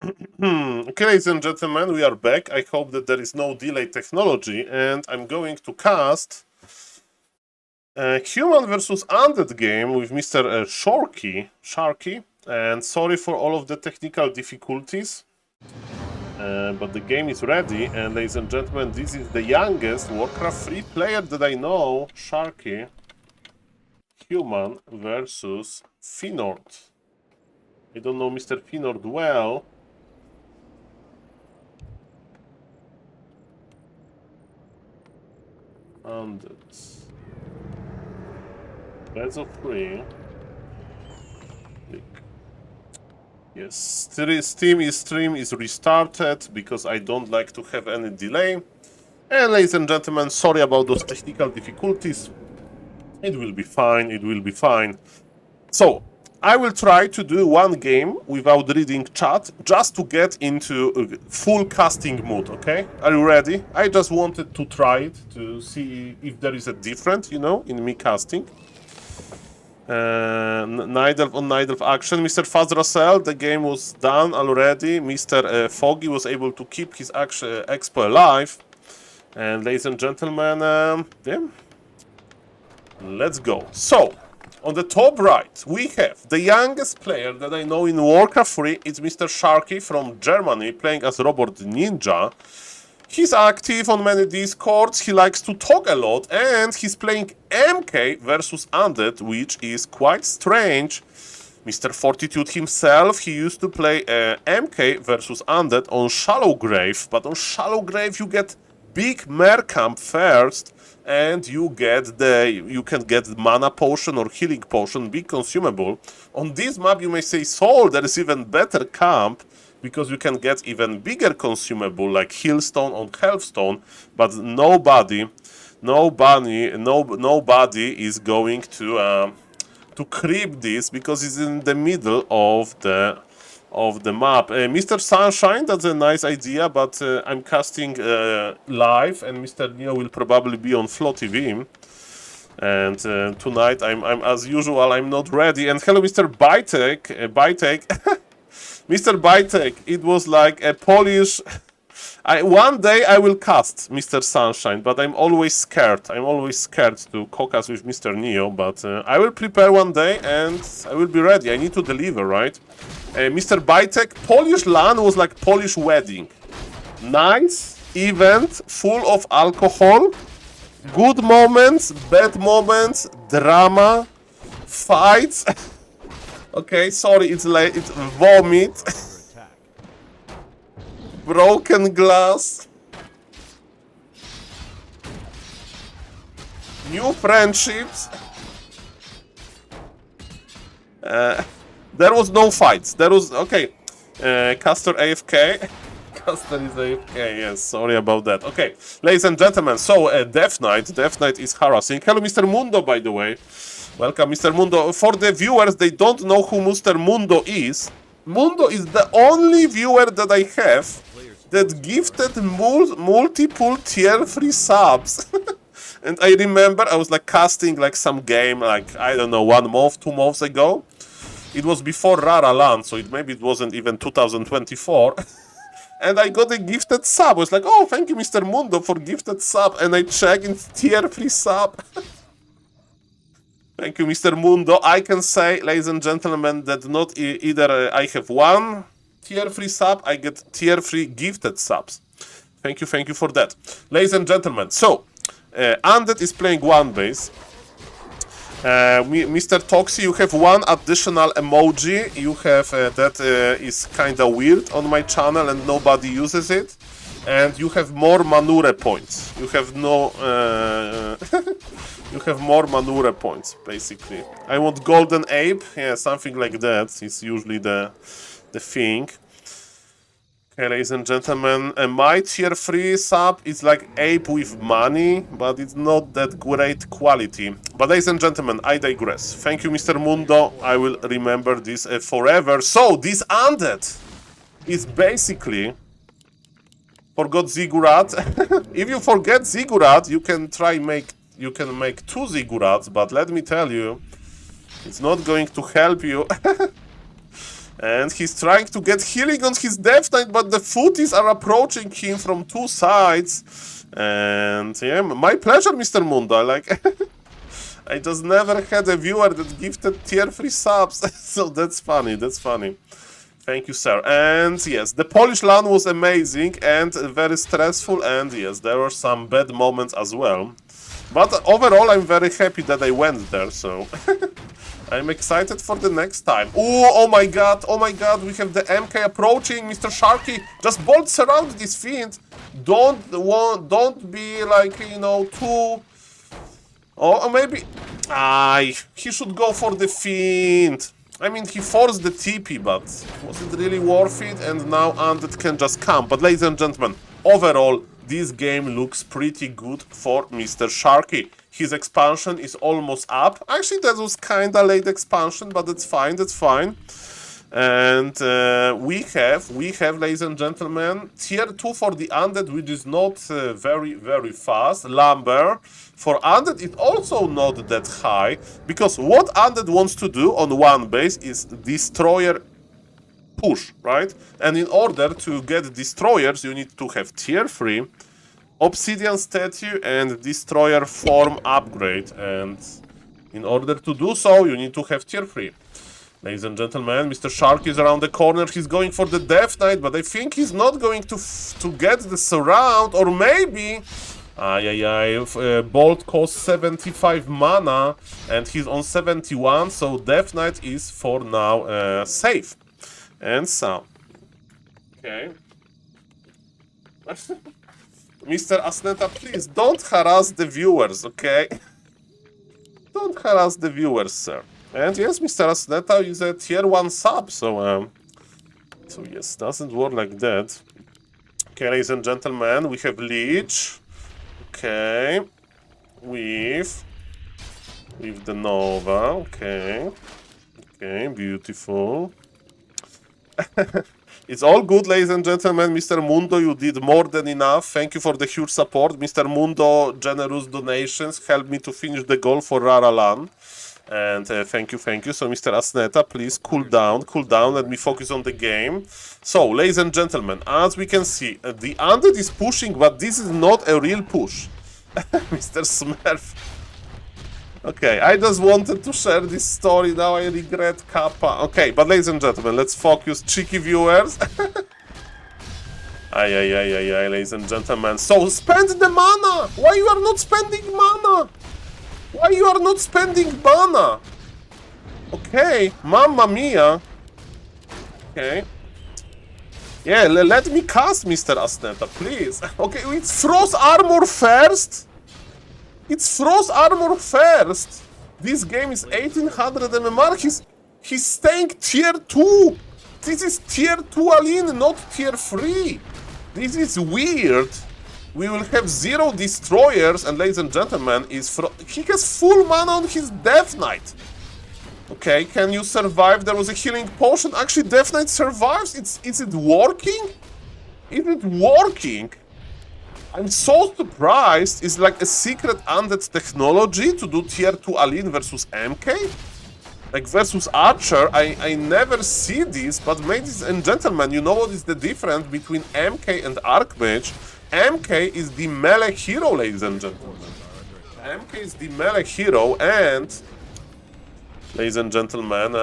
Okay, ladies and gentlemen, we are back. I hope that there is no delay technology, and I'm going to cast a human versus undead game with Mr. Sharky, and sorry for all of the technical difficulties, but the game is ready, and ladies and gentlemen, this is the youngest Warcraft 3 player that I know, Sharky, human versus Finord. I don't know Mr. Finord well. Undead. Beds of 3. Click. Yes, stream is restarted because I don't like to have any delay. And ladies and gentlemen, sorry about those technical difficulties. It will be fine, it will be fine. So, I will try to do one game without reading chat, just to get into full casting mood, okay? Are you ready? I just wanted to try it, to see if there is a difference, you know, in me casting. Nidelf on Nidelf action. Mr. Fazrasel, the game was done already. Mr. Foggy was able to keep his expo alive. And ladies and gentlemen, yeah, let's go. So, on the top right, we have the youngest player that I know in Warcraft 3. It's Mr. Sharky from Germany, playing as Robot Ninja. He's active on many Discords, he likes to talk a lot, and he's playing MK versus Undead, which is quite strange. Mr. Fortitude himself, he used to play MK versus Undead on Shallow Grave, but on Shallow Grave you get big Mercamp first, and you can get mana potion or healing potion, big consumable. On this map you may say, Soul, there is even better camp, because you can get even bigger consumable like Healstone on Healthstone, but nobody is going to creep this because it's in the middle of the map. Mr. Sunshine, that's a nice idea, but I'm casting live, and Mr. Neo will probably be on Flow TV. And tonight, I'm as usual, I'm not ready. And hello, Mr. Bytek. Mr. Bytek, it was like a Polish... one day I will cast Mr. Sunshine, but I'm always scared. I'm always scared to co-cast with Mr. Neo, but I will prepare one day and I will be ready. I need to deliver, right? Mr. Bytek, Polish LAN was like Polish wedding. Nice event, full of alcohol, good moments, bad moments, drama, fights. Okay, sorry, it's like it's vomit, broken glass, new friendships. There was no fights. There was okay. Caster AFK. Caster is AFK. Yes, sorry about that. Okay, ladies and gentlemen. So Death Knight is harassing. Hello, Mr. Mundo, by the way. Welcome, Mr. Mundo. For the viewers, they don't know who Mr. Mundo is. Mundo is the only viewer that I have that gifted multiple tier 3 subs. And I remember I was like casting like some game, like, I don't know, 1 month, 2 months ago. It was before Rara Land, so maybe it wasn't even 2024. And I got a gifted sub. I was like, oh, thank you, Mr. Mundo, for gifted sub. And I checked, it's tier 3 sub. Thank you, Mr. Mundo. I can say, ladies and gentlemen, that not either I have 1 tier 3 sub, I get tier 3 gifted subs. Thank you for that. Ladies and gentlemen, so, Undead is playing 1 base. Mr. Toxi, you have 1 additional emoji. You have, that is kinda weird on my channel and nobody uses it. And you have more Manure points. You have no... you have more Manure points, basically. I want Golden Ape. Yeah, something like that is usually the thing. Okay, ladies and gentlemen, my tier 3 sub is like ape with money, but it's not that great quality. But ladies and gentlemen, I digress. Thank you, Mr. Mundo. I will remember this forever. So, this Undead is basically... Forgot Ziggurat. If you forget Ziggurat, you can make 2 Ziggurats, but let me tell you, it's not going to help you. And he's trying to get healing on his Death Knight, but the footies are approaching him from two sides. And yeah, my pleasure, Mr. Mundo. Like, I just never had a viewer that gifted tier 3 subs. So that's funny, that's funny. Thank you, sir. And yes, the Polish LAN was amazing and very stressful. And yes, there were some bad moments as well. But overall, I'm very happy that I went there, so... I'm excited for the next time. Ooh, oh my god, we have the MK approaching. Mr. Sharky, just bolt surround this fiend. Don't be like, you know, too... Or maybe... he should go for the fiend. I mean, he forced the TP, but was it really worth it? And now Undead can just come. But ladies and gentlemen, overall, this game looks pretty good for Mr. Sharky. His expansion is almost up. Actually, that was kinda late expansion, but that's fine, that's fine. And we have, ladies and gentlemen, tier 2 for the Undead, which is not very, very fast. Lumber. For Undead, it's also not that high, because what Undead wants to do on one base is Destroyer push, right? And in order to get Destroyers, you need to have tier 3, Obsidian Statue, and Destroyer form upgrade. And in order to do so, you need to have tier 3. Ladies and gentlemen, Mr. Shark is around the corner. He's going for the Death Knight, but I think he's not going to get the surround, or maybe... Bolt costs 75 mana, and he's on 71, so Death Knight is for now safe. And so... Okay. Mr. Asneta, please, don't harass the viewers, okay? Don't harass the viewers, sir. And yes, Mr. Asneta is a tier 1 sub, so yes, doesn't work like that. Okay, ladies and gentlemen, we have Leech. Okay. With the Nova, okay. Okay, beautiful. It's all good, ladies and gentlemen. Mr. Mundo, you did more than enough. Thank you for the huge support. Mr. Mundo, generous donations helped me to finish the goal for Rara LAN. And thank you, thank you. So, Mr. Asneta, please cool down, let me focus on the game. So, ladies and gentlemen, as we can see, the Undead is pushing, but this is not a real push. Mr. Smurf. Okay, I just wanted to share this story, now I regret Kappa. Okay, but ladies and gentlemen, let's focus, cheeky viewers. Ladies and gentlemen. So, spend the mana! Why you are not spending mana? Why you are not spending mana? Okay, mamma mia. Okay. Yeah, let me cast Mr. Asneta, please. Okay, it's Frost Armor first. It's Frost Armor first. This game is 1800 MMR. He's staying tier 2. This is tier 2 Aline, not tier 3. This is weird. We will have 0 Destroyers, and ladies and gentlemen, he has full mana on his Death Knight. Okay, can you survive? There was a healing potion. Actually, Death Knight survives. Is it working? Is it working? I'm so surprised. It's like a secret Undead technology to do tier 2 Aline versus MK? Like versus Archer, I never see this, but ladies and gentlemen, you know what is the difference between MK and Archmage? MK is the melee hero, ladies and gentlemen. MK is the melee hero, and ladies and gentlemen,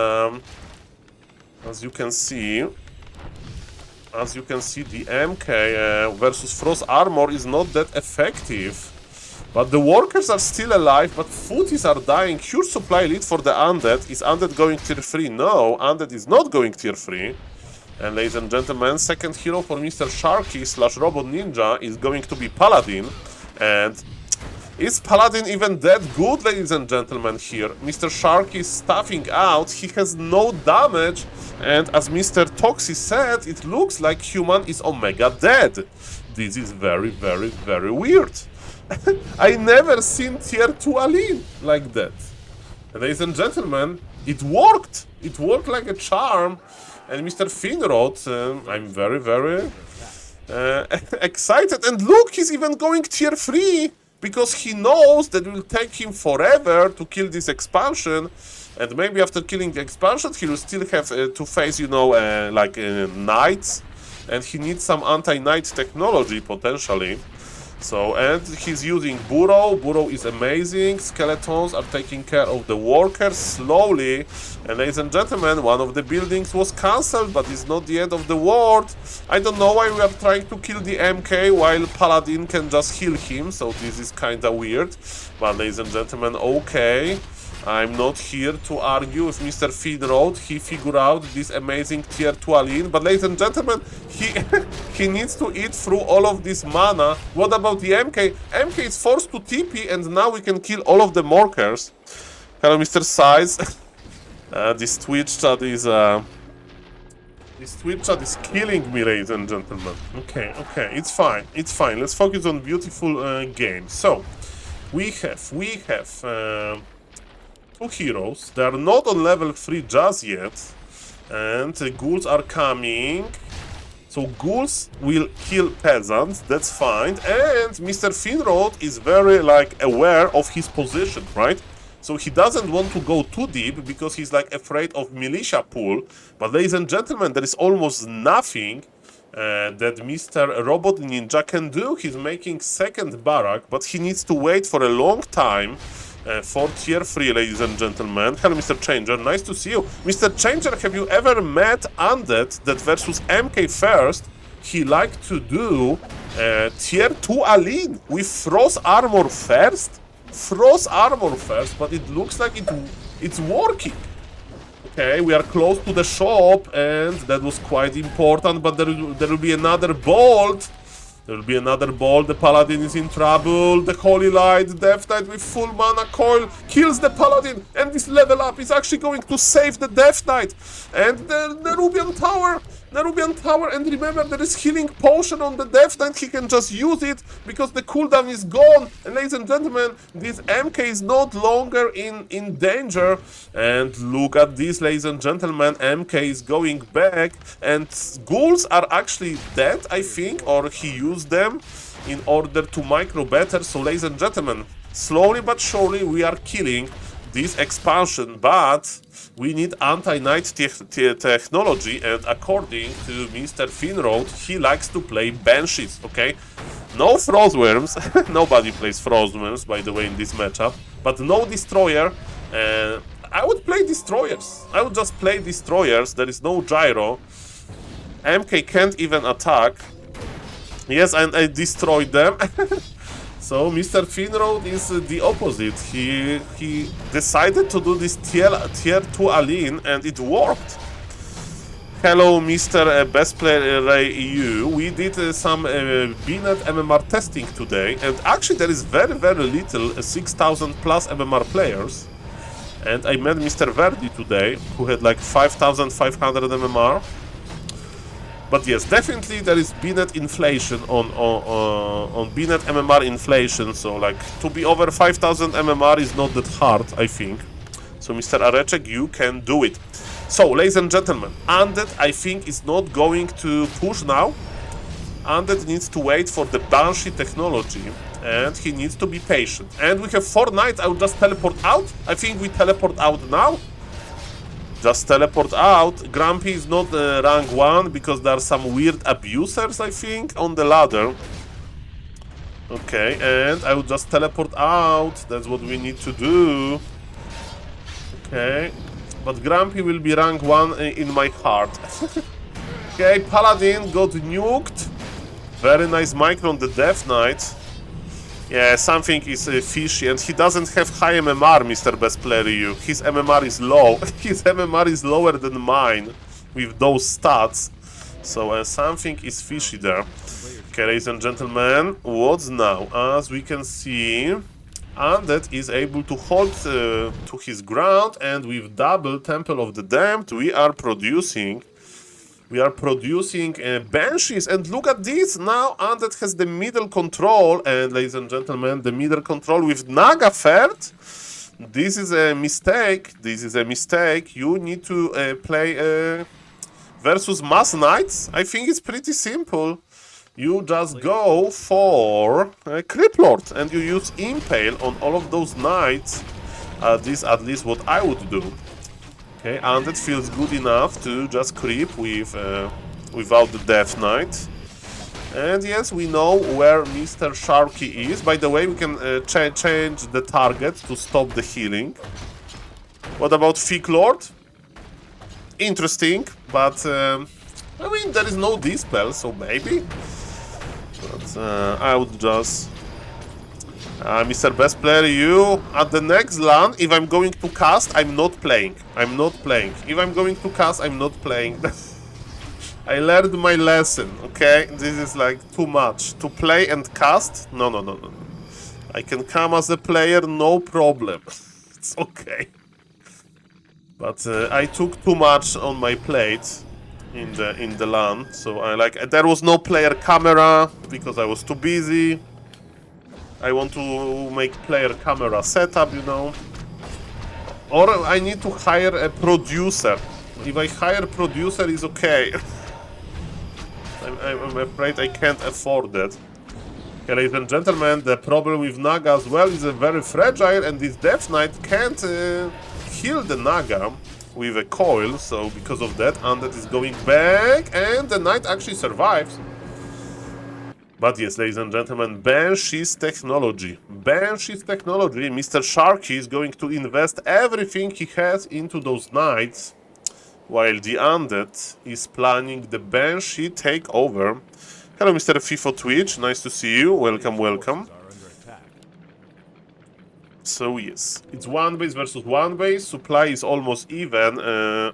as you can see, the MK versus Frost Armor is not that effective. But the workers are still alive, but footies are dying. Huge supply lead for the Undead. Is Undead going tier 3? No, Undead is not going tier 3. And ladies and gentlemen, second hero for Mr. Sharky / Robot Ninja is going to be Paladin. And is Paladin even that good, ladies and gentlemen, here? Mr. Sharky is stuffing out. He has no damage. And as Mr. Toxi said, it looks like human is Omega dead. This is very, very, very weird. I never seen tier 2 Aline like that. And ladies and gentlemen, it worked. It worked like a charm. And Mr. Finrod, I'm very, very excited. And look, he's even going tier 3 because he knows that it will take him forever to kill this expansion. And maybe after killing the expansion, he will still have to face, you know, knights. And he needs some anti-knight technology, potentially. So, and he's using Burrow. Burrow is amazing. Skeletons are taking care of the workers slowly. And ladies and gentlemen, one of the buildings was cancelled, but it's not the end of the world. I don't know why we are trying to kill the MK while Paladin can just heal him. So this is kinda weird. But ladies and gentlemen, okay. I'm not here to argue with Mr. Finrod. He figured out this amazing tier 2 Aline. But ladies and gentlemen, he needs to eat through all of this mana. What about the MK? MK is forced to TP and now we can kill all of the Morkers. Hello, Mr. Size. This Twitch chat is killing me, ladies and gentlemen. Okay, it's fine. Let's focus on beautiful games. So, we have two heroes. They are not on level 3 just yet. And ghouls are coming. So ghouls will kill peasants, that's fine. And Mr. Finrod is very aware of his position, right? So he doesn't want to go too deep because he's afraid of militia pool. But ladies and gentlemen, there is almost nothing that Mr. Robot Ninja can do. He's making second barrack, but he needs to wait for a long time for tier 3, ladies and gentlemen. Hello, Mr. Changer. Nice to see you. Mr. Changer, have you ever met Undead that versus MK first? He liked to do tier 2 Aline with Frost Armor first. But it looks like it's working. Okay, we are close to the shop, and that was quite important, but there will be another bolt. The Paladin is in trouble. The Holy Light, Death Knight with full mana coil kills the Paladin, and this level up is actually going to save the Death Knight. And the Nerubian Tower, and remember there is healing potion on the Death Knight. He can just use it because the cooldown is gone. And ladies and gentlemen, this MK is not longer in danger. And look at this, ladies and gentlemen, MK is going back, and ghouls are actually dead, I think, or he used them in order to micro better. So ladies and gentlemen, slowly but surely we are killing this expansion, but we need anti-knight technology, and according to Mr. Finrod, he likes to play Banshees, okay? No Frostworms, nobody plays Frostworms, by the way, in this matchup, but no Destroyer. I would play Destroyers. I would just play Destroyers. There is no Gyro. MK can't even attack. Yes, and I destroyed them. So Mr. Finrod is the opposite. He decided to do this tier 2 Aline, and it worked. Hello, Mr. Best Player EU. We did some BNET MMR testing today, and actually there is very little 6,000 plus MMR players. And I met Mr. Verdi today, who had 5,500 MMR. But yes, definitely there is BNET inflation on BNET MMR inflation, so to be over 5,000 MMR is not that hard, I think. So Mr. Areczek, you can do it. So, ladies and gentlemen, Undead, I think, is not going to push now. Undead needs to wait for the Banshee technology, and he needs to be patient. And we have 4 knights. I will just teleport out. I think we teleport out now. Just teleport out. Grumpy is not rank 1 because there are some weird abusers, I think, on the ladder. Okay, and I will just teleport out. That's what we need to do. Okay, but Grumpy will be rank 1 in my heart. Okay, Paladin got nuked. Very nice micro on the Death Knight. Yeah, something is fishy, and he doesn't have high MMR, Mr. Best Player EU. His MMR is low. His MMR is lower than mine with those stats. So something is fishy there. Okay, ladies and gentlemen, what's now? As we can see, Undead is able to hold to his ground, and with double Temple of the Damned, we are producing Banshees, and look at this, now Undead has the middle control, and ladies and gentlemen, the middle control with Naga third. This is a mistake, you need to play versus Mass Knights. I think it's pretty simple. You just go for Criplord, and you use Impale on all of those knights. This at least what I would do. Okay, and it feels good enough to just creep with without the Death Knight. And yes, we know where Mr. Sharky is. By the way, we can change the target to stop the healing. What about Thick Lord? Interesting, but I mean, there is no dispel, so maybe. But I would just... Mr. Best Player, you, at the next LAN, if I'm going to cast, I'm not playing. I'm not playing. If I'm going to cast, I'm not playing. I learned my lesson, okay? This is like too much. To play and cast? No, no, no, no. I can come as a player, no problem. It's okay. But I took too much on my plate in the LAN, so there was no player camera because I was too busy. I want to make player camera setup, you know. Or I need to hire a producer. If I hire a producer, it's okay. I'm afraid I can't afford that. Okay, ladies and gentlemen, the problem with Naga as well is very fragile, and this Death Knight can't kill the Naga with a coil, so because of that, Undead is going back, and the Knight actually survives. But yes, ladies and gentlemen, Banshee's technology. Banshee's technology, Mr. Sharky is going to invest everything he has into those Knights, while the Undead is planning the Banshee takeover. Hello, Mr. FIFO Twitch, nice to see you. Welcome, welcome. So yes, it's one base versus one base. Supply is almost even.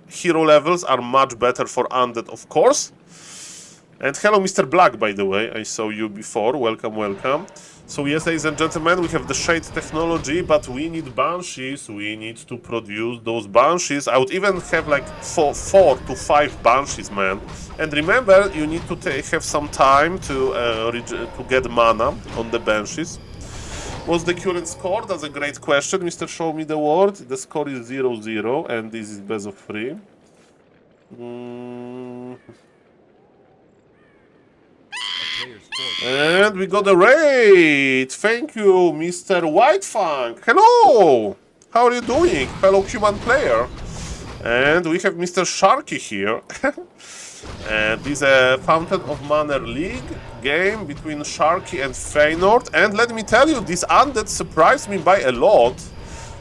Hero levels are much better for Undead, of course. And hello, Mr. Black, by the way. I saw you before. Welcome, welcome. So yes, ladies and gentlemen, we have the Shade technology, but we need Banshees. We need to produce those Banshees. I would even have like 4 to 5 Banshees, man. And remember, you need to have some time to get mana on the Banshees. What's the current score? That's a great question, Mr. Show Me the World. The score is 0-0, and this is best of 3. And we got a raid! Thank you, Mr. Whitefang! Hello! How are you doing, fellow human player? And we have Mr. Sharky here. And this is a Fountain of Mana League game between Sharky and Feynord. And let me tell you, this Undead surprised me by a lot.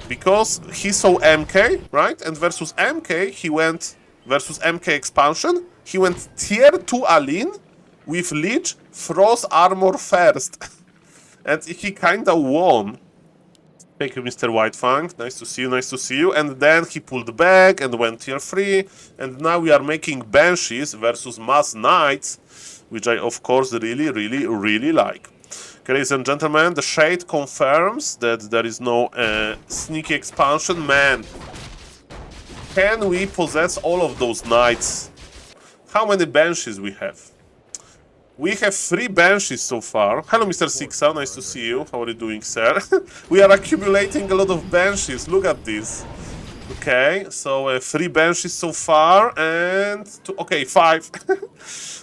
Because he saw MK, right? And versus MK, he went... Versus MK expansion, he went tier 2 Aline with Lich Frost Armor first. And he kinda won. Thank you, Mr. Whitefang. Nice to see you, nice to see you. And then he pulled back and went tier 3. And now we are making Banshees versus Mass Knights, which I, of course, really like. Okay, ladies and gentlemen, the Shade confirms that there is no sneaky expansion. Man, can we possess all of those Knights? How many Banshees we have? We have 3 Banshees so far. Hello, Mr. Sixa, nice to see you. How are you doing, sir? We are accumulating a lot of Banshees. Look at this. Okay, so 3 Banshees so far, and... okay, 5.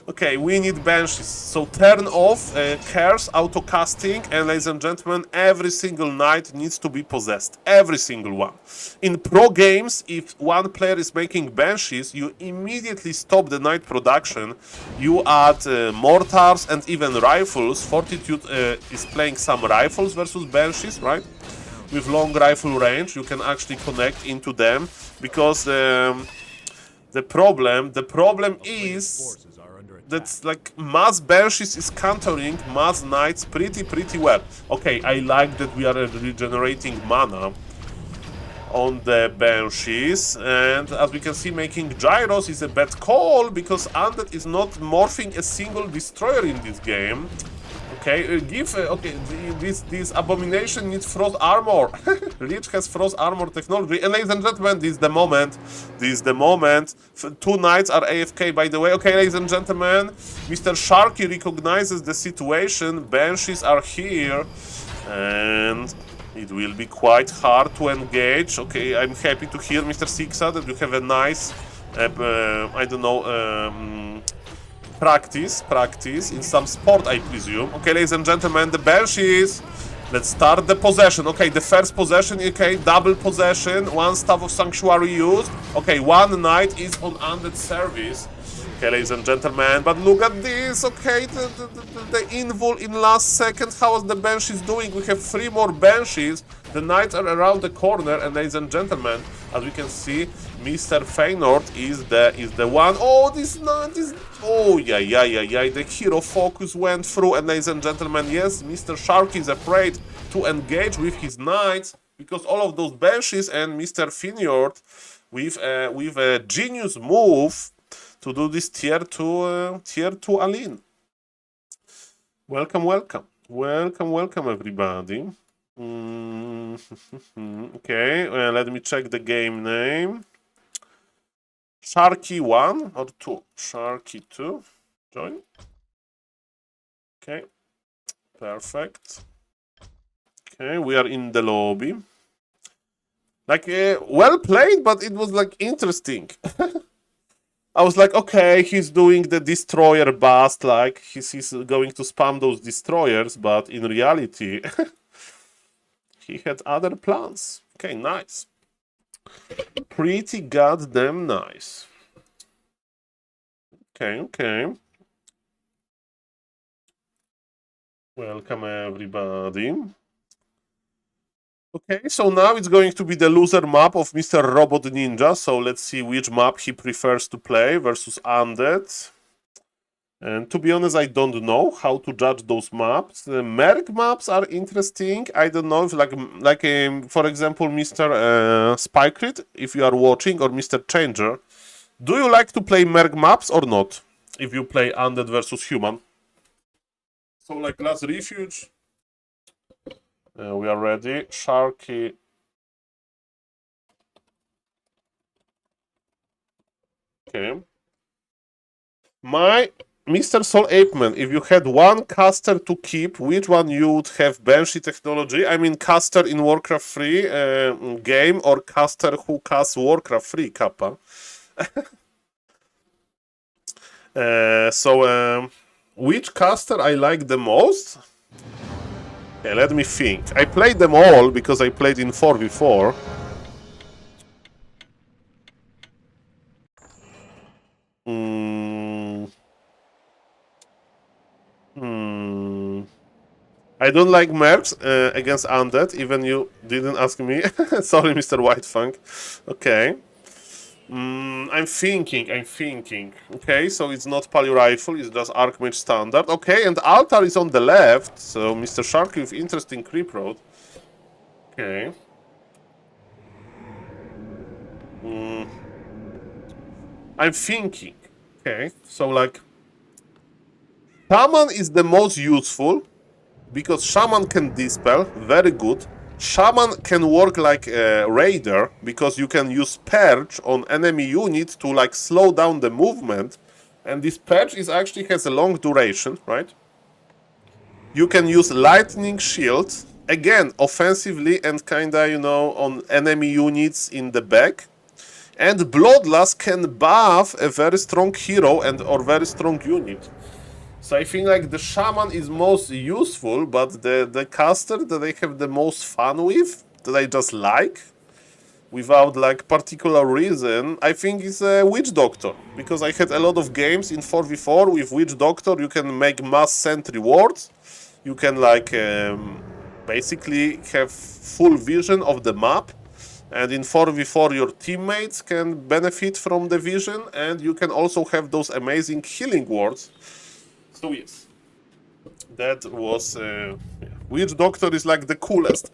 Okay, we need Banshees. So turn off Curse, auto-casting, and ladies and gentlemen, every single Knight needs to be possessed. Every single one. In pro games, if one player is making Banshees, you immediately stop the Knight production. You add Mortars and even Rifles. Fortitude is playing some Rifles versus Banshees, right? With long rifle range, you can actually connect into them, because the problem is that like Mass Banshees is countering Mass Knights pretty well. Okay, I like that we are regenerating mana on the Banshees, and as we can see, making Gyros is a bad call, because Undead is not morphing a single destroyer in this game. Okay, okay, this abomination needs frost armor. Lich has frost armor technology, and ladies and gentlemen, this is the moment. This is the moment. 2 Knights are AFK, by the way. Okay, ladies and gentlemen, Mr. Sharky recognizes the situation. Banshees are here, and it will be quite hard to engage. Okay, I'm happy to hear, Mr. Sixa, that you have a nice, I don't know, practice in some sport, I presume. Okay, ladies and gentlemen, the Banshees Let's start the possession. Okay, the first possession, okay, double possession, one Staff of Sanctuary used. Okay, one knight is on undead service. Okay, ladies and gentlemen, but look at this, okay, the invul in last second. How is the Banshees doing? We have 3 more Banshees. The knights are around the corner, and ladies and gentlemen, as we can see, Mr. Feynord is the one. Oh, this knight is... Oh, yeah. The hero focus went through, and ladies and gentlemen, yes, Mr. Sharky is afraid to engage with his knights because all of those Banshees and Mr. Feynord with a genius move to do this tier 2 Aline. Welcome, everybody. Okay, let me check the game name. Sharky 1 or 2? Sharky 2. Join. Okay, perfect. Okay, we are in the lobby. Like, well played, but it was like interesting. I was like, okay, he's doing the destroyer bust, like he's going to spam those destroyers, but in reality, he had other plans. Okay, nice. Pretty goddamn nice. Okay. Welcome, everybody. Okay, so now it's going to be the loser map of Mr. Robot Ninja. So let's see which map he prefers to play versus Undead. And to be honest, I don't know how to judge those maps. The Merc maps are interesting. I don't know if for example, Mr. Spikrit, if you are watching, or Mr. Changer. Do you like to play Merc maps or not? If you play Undead versus Human. So like Last Refuge. We are ready. Sharky. Okay. My Mr. SaulPlayerMan, if you had one caster to keep, which one you would have? Banshee technology? I mean, caster in Warcraft 3 game, or caster who casts Warcraft 3 Kappa? Which caster I like the most? Okay, let me think. I played them all because I played in 4v4. I don't like mercs against Undead, even you didn't ask me. Sorry, Mr. Whitefang. Okay. I'm thinking. Okay, so it's not Paleo Rifle, it's just Archmage Standard. Okay, and Altar is on the left, so Mr. Sharky with interesting creep road. Okay. I'm thinking. Okay, so like... Shaman is the most useful, because Shaman can dispel, very good. Shaman can work like a Raider, because you can use Purge on enemy units to like slow down the movement. And this Purge actually has a long duration, right? You can use Lightning Shield, again, offensively and kinda, you know, on enemy units in the back. And Bloodlust can buff a very strong hero or very strong unit. So I think like the Shaman is most useful, but the caster that I have the most fun with, that I just like, without like particular reason, I think is a Witch Doctor. Because I had a lot of games in 4v4 with Witch Doctor. You can make mass sentry wards. You can like basically have full vision of the map. And in 4v4 your teammates can benefit from the vision, and you can also have those amazing healing wards. So yes, that was... Witch Doctor is like the coolest.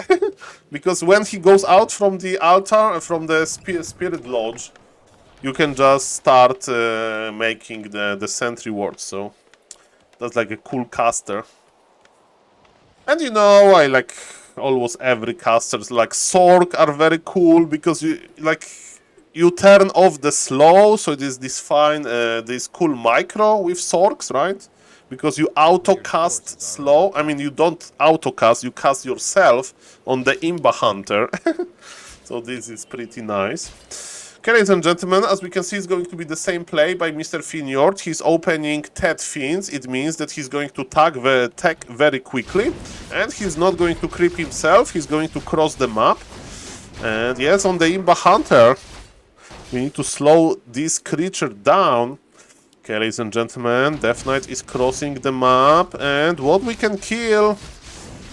Because when he goes out from the altar, from the Spirit Lodge, you can just start making the sentry wards. So that's like a cool caster. And you know, I like almost every casters. Like Sork are very cool because you turn off the slow, so it is this fine, this cool micro with Sorks, right? Because you auto-cast slow. I mean, you don't auto-cast, you cast yourself on the Imba Hunter. So this is pretty nice. Okay, ladies and gentlemen, as we can see, it's going to be the same play by Mr. Finjord. He's opening Ted Fins. It means that he's going to tag very quickly, and he's not going to creep himself. He's going to cross the map. And yes, on the Imba Hunter, we need to slow this creature down. Okay, ladies and gentlemen, Death Knight is crossing the map, and what we can kill...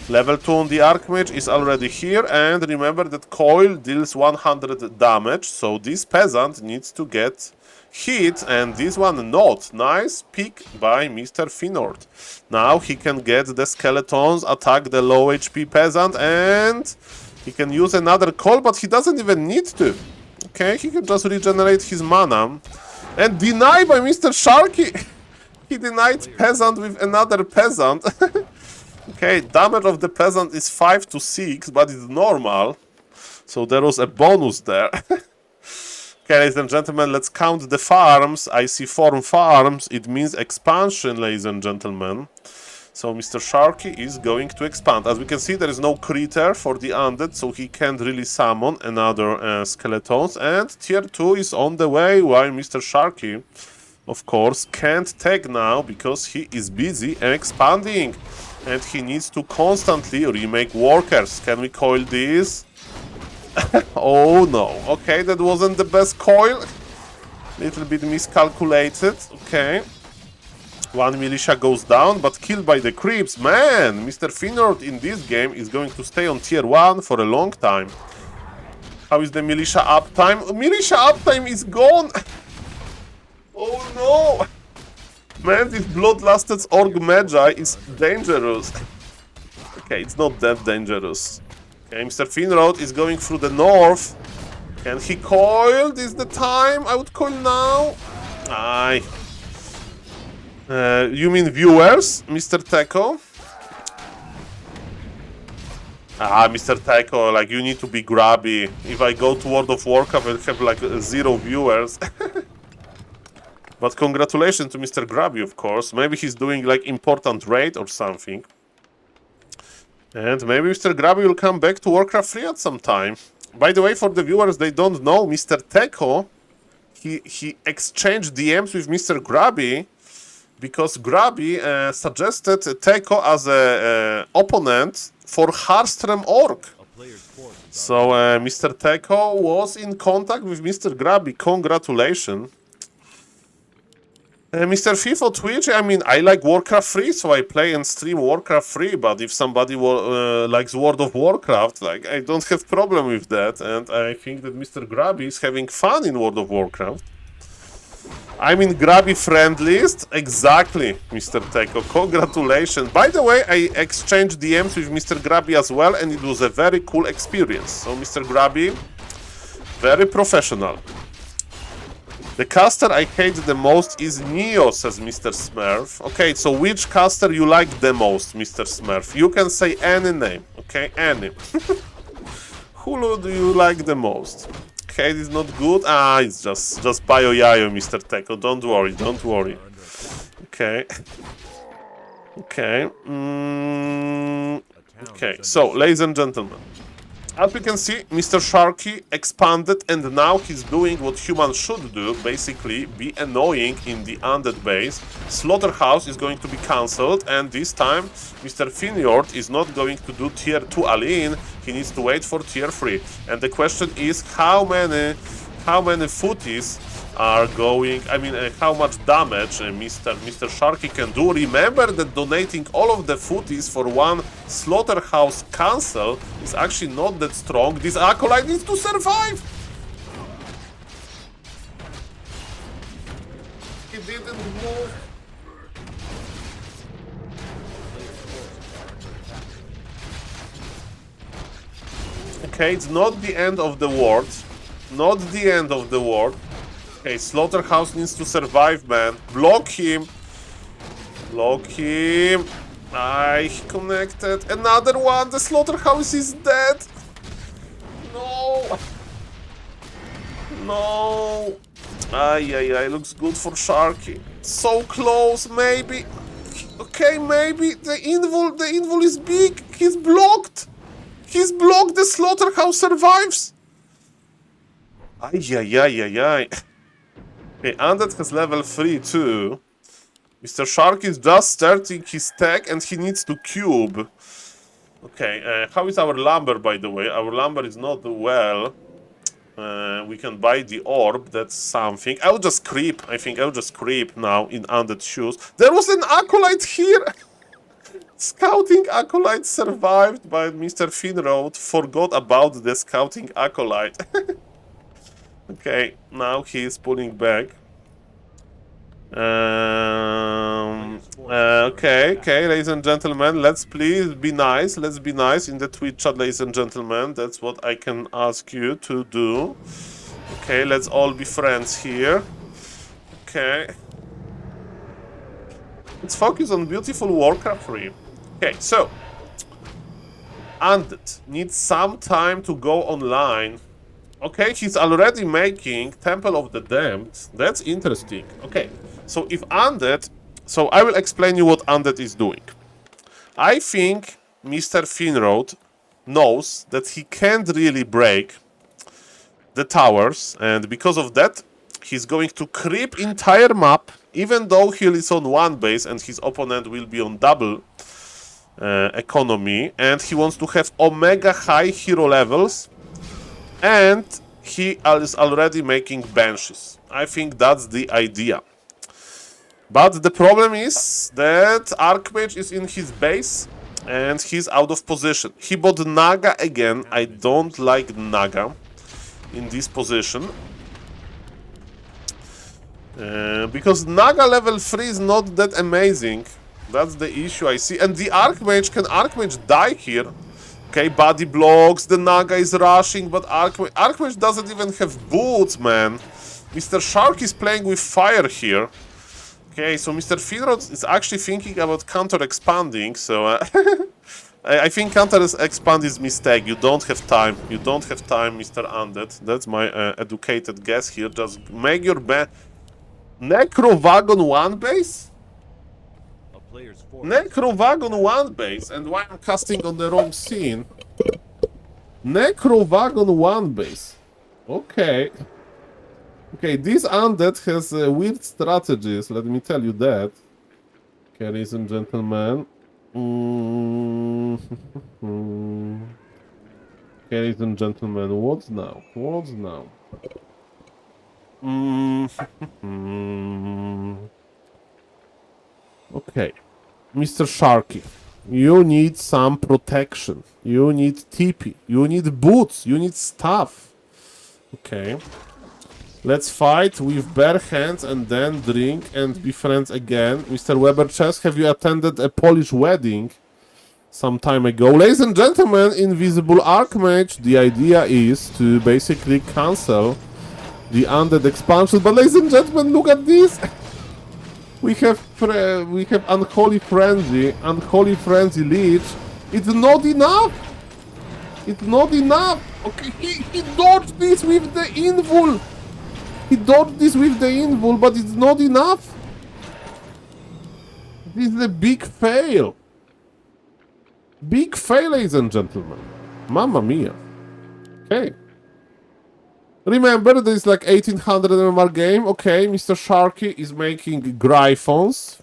Level 2 on the Archmage is already here, and remember that Coil deals 100 damage, so this peasant needs to get hit, and this one not. Nice pick by Mr. Finjord. Now he can get the skeletons, attack the low HP peasant, and he can use another Coil, but he doesn't even need to. Okay, he can just regenerate his mana. And deny by Mr. Sharky! He denied peasant with another peasant. Okay, damage of the peasant is 5 to 6, but it's normal. So there was a bonus there. Okay, ladies and gentlemen, let's count the farms. I see 4 farms. It means expansion, ladies and gentlemen. So Mr. Sharky is going to expand. As we can see, there is no critter for the undead, so he can't really summon another skeletons. And tier 2 is on the way, while Mr. Sharky, of course, can't tag now because he is busy expanding. And he needs to constantly remake workers. Can we coil this? Oh no. Okay, that wasn't the best coil. Little bit miscalculated. Okay. One militia goes down, but killed by the creeps. Man, Mr. Finjord in this game is going to stay on tier 1 for a long time. How is the militia uptime? Militia uptime is gone. Oh no. Man, this Bloodlusted Orc Magi is dangerous. Okay, it's not that dangerous. Okay, Mr. Finjord is going through the north. Can he coil? This is the time. I would coil now. Aye. You mean viewers, Mr. Teko? Ah, Mr. Teko, like, you need to be grabby. If I go to World of Warcraft, I'll have, like, 0 viewers. But congratulations to Mr. Grabby, of course. Maybe he's doing, like, important raid or something. And maybe Mr. Grabby will come back to Warcraft 3 at some time. By the way, for the viewers, they don't know, Mr. Teko, he exchanged DMs with Mr. Grabby because Grabby suggested Teko as an opponent for Harstrem Orc. So Mr. Teko was in contact with Mr. Grabby. Congratulations. Mr. FIFO Twitch, I mean, I like Warcraft 3, so I play and stream Warcraft 3, but if somebody likes World of Warcraft, like, I don't have problem with that, and I think that Mr. Grabby is having fun in World of Warcraft. I'm in Grabby friend list, exactly, Mr. Teko, congratulations. By the way, I exchanged DMs with Mr. Grabby as well, and it was a very cool experience. So, Mr. Grabby, very professional. The caster I hate the most is Neo, says Mr. Smurf. Okay, so which caster you like the most, Mr. Smurf? You can say any name, okay? Any. Who do you like the most? Okay, this is not good. Ah, it's just Bayo Yayo, Mr. Teko. Don't worry, don't worry. Okay. Okay. Okay, so, ladies and gentlemen. As we can see, Mr. Sharky expanded and now he's doing what humans should do, basically be annoying in the undead base. Slaughterhouse is going to be cancelled, and this time Mr. Finjord is not going to do tier 2 Alien, he needs to wait for tier 3. And the question is how many footies are going, I mean, how much damage Mr. Sharky can do. Remember that donating all of the footies for one slaughterhouse cancel is actually not that strong. This acolyte needs to survive! He didn't move. Okay, it's not the end of the world. Not the end of the world. Okay, Slaughterhouse needs to survive, man. Block him. Block him. He connected. Another one. The Slaughterhouse is dead. No. No. Looks good for Sharky. So close, maybe. Okay, maybe. The invul is big. He's blocked. He's blocked. The Slaughterhouse survives. Ay. Okay, Undead has level 3 too. Mr. Shark is just starting his tech and he needs to cube. Okay, how is our lumber, by the way? Our lumber is not well. We can buy the orb, that's something. I'll just creep. I think I'll just creep now in Undead shoes. There was an acolyte here! Scouting acolyte survived, but Mr. Finrod forgot about the scouting acolyte. Okay, now he is pulling back. Okay, ladies and gentlemen, let's please be nice. Let's be nice in the Twitch chat, ladies and gentlemen. That's what I can ask you to do. Okay, let's all be friends here. Okay. Let's focus on beautiful Warcraft 3. Okay, so Undead needs some time to go online. Okay, he's already making Temple of the Damned. That's interesting. Okay, so if Undead... So I will explain you what Undead is doing. I think Mr. Finrod knows that he can't really break the towers, and because of that, he's going to creep entire map, even though he is on one base and his opponent will be on double economy, and he wants to have omega high hero levels, and he is already making benches. I think that's the idea. But the problem is that Archmage is in his base and he's out of position. He bought Naga again. I don't like Naga in this position. Because Naga level 3 is not that amazing. That's the issue I see. And the Archmage, can Archmage die here? Okay, body blocks, the Naga is rushing, but Archmage doesn't even have boots, man. Mr. Shark is playing with fire here. Okay, so Mr. Finrod is actually thinking about counter-expanding, so... I think counter-expand is mistake. You don't have time. You don't have time, Mr. Undead. That's my educated guess here. Just make your Necrovagon 1 base? Necrovagon 1 base, and why I'm casting on the wrong scene? Necrovagon 1 base. Okay. Okay, this Undead has weird strategies, let me tell you that. Okay, ladies and gentlemen. Okay, ladies and gentlemen, what's now? What's now? Okay. Mr. Sharky, you need some protection. You need TP. You need boots. You need stuff. Okay. Let's fight with bare hands and then drink and be friends again. Mr. Weber Chess, have you attended a Polish wedding some time ago? Ladies and gentlemen, Invisible Archmage, the idea is to basically cancel the Undead expansion. But ladies and gentlemen, look at this! We have Unholy Frenzy, Unholy Frenzy Leech. It's not enough! It's not enough! Okay, he dodged this with the Invul! He dodged this with the Invul, but it's not enough. This is a big fail. Big fail, ladies and gentlemen. Mamma mia. Okay. Remember, this is like 1800 MMR game. Okay, Mr. Sharky is making Gryphons.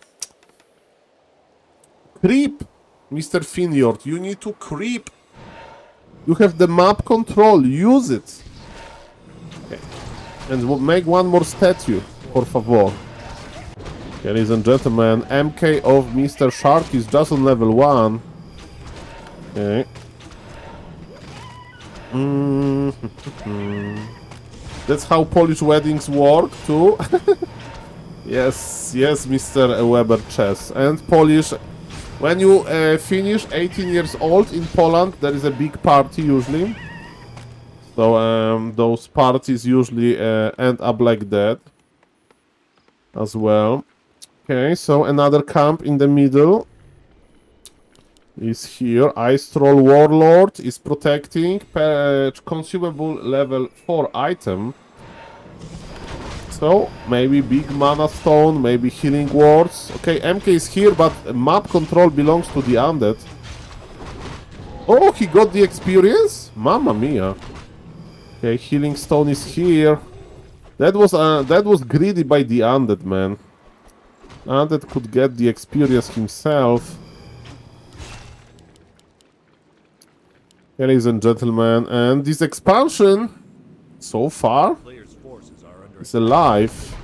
Creep, Mr. Finrod. You need to creep. You have the map control. Use it. Okay. And we'll make one more statue, por favor. Ladies and gentlemen, MK of Mr. Shark is just on level 1. Okay. That's how Polish weddings work, too. Yes, Mr. Weber Chess. And Polish... When you finish 18 years old in Poland, there is a big party, usually. So those parties usually end up like that as well. Okay, so another camp in the middle is here. Ice Troll Warlord is protecting consumable level 4 item. So maybe big mana stone, maybe healing wards. Okay, MK is here, but map control belongs to the Undead. Oh, he got the experience? Mamma mia. Okay, healing stone is here. That was greedy by the undead, man. Undead could get the experience himself. Ladies and gentlemen, and this expansion, so far, is alive.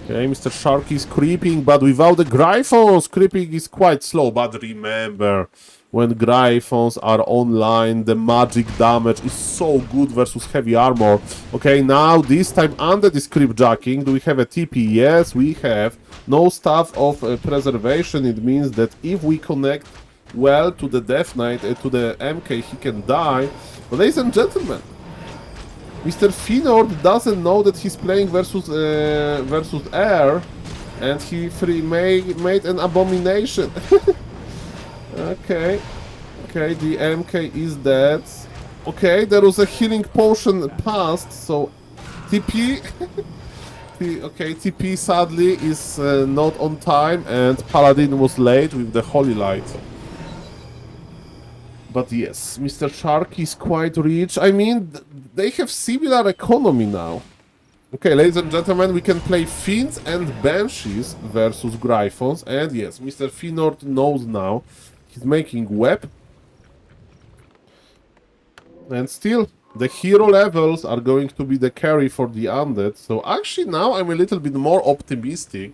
Okay, Mr. Shark is creeping, but without the Gryphons, creeping is quite slow. But remember, when Gryphons are online, the magic damage is so good versus heavy armor. Okay, now this time Undead is creepjacking. Do we have a TP? Yes, we have. No staff of preservation. It means that if we connect well to the Death Knight, to the MK, he can die. But ladies and gentlemen, Mr. Finord doesn't know that he's playing versus air, and he made an abomination. Okay, the MK is dead. Okay, there was a healing potion passed, so TP. Okay, TP sadly is not on time, and Paladin was late with the Holy Light. But yes, Mr. Shark is quite rich. I mean, they have similar economy now. Okay, ladies and gentlemen, we can play Fiends and Banshees versus Gryphons. And yes, Mr. Finord knows now. He's making web. And still, the hero levels are going to be the carry for the undead. So actually now I'm a little bit more optimistic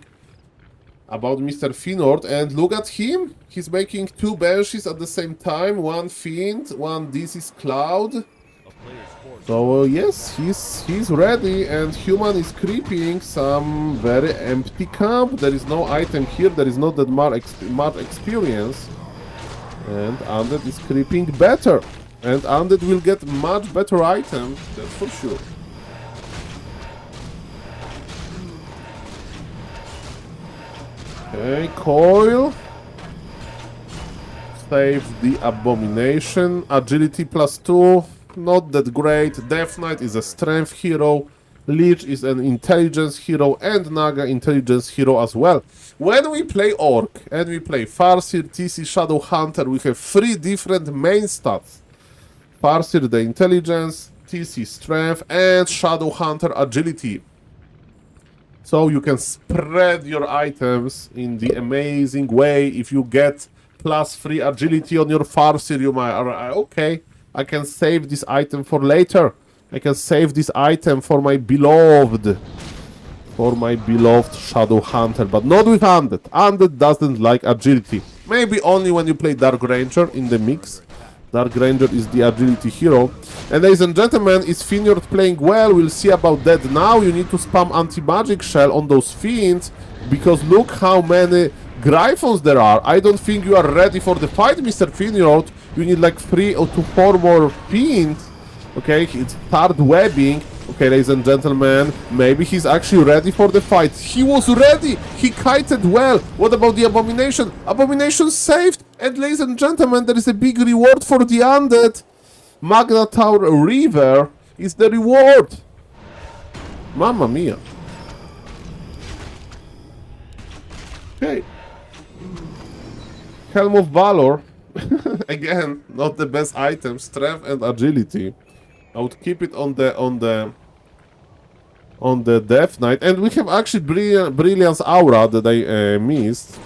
about Mr. Finord, and look at him. He's making 2 Banshees at the same time, 1 Fiend, 1 Disease Cloud. So yes, he's ready, and human is creeping some very empty camp. There is no item here, there is not that much experience. And Undead is creeping better. And Undead will get much better item, that's for sure. Okay, Coil. Save the Abomination. Agility +2. Not that great. Death Knight is a strength hero. Lich is an intelligence hero. And Naga intelligence hero as well. When we play Orc and we play Farseer, TC, Shadow Hunter, we have 3 different main stats. Farseer the intelligence, TC strength, and Shadow Hunter agility. So you can spread your items in the amazing way. If you get +3 agility on your Farseer, you might, okay, I can save this item for later. I can save this item for my beloved Shadow Hunter, but not with Undead. Undead doesn't like agility. Maybe only when you play Dark Ranger in the mix. Dark Ranger is the agility hero. And ladies and gentlemen, is Finord playing well? We'll see about that now. You need to spam anti-magic shell on those fiends, because look how many Gryphons there are. I don't think you are ready for the fight, Mr. Finord. You need like 3 or 4 more fiends. Okay, it's start webbing. Okay, ladies and gentlemen, maybe he's actually ready for the fight. He was ready! He kited well! What about the Abomination? Abomination saved! And ladies and gentlemen, there is a big reward for the undead! Magna Tower River is the reward! Mamma mia! Okay. Helm of Valor. Again, not the best item. Strength and agility. I would keep it on the Death Knight, and we have actually Brilliance Aura that I missed.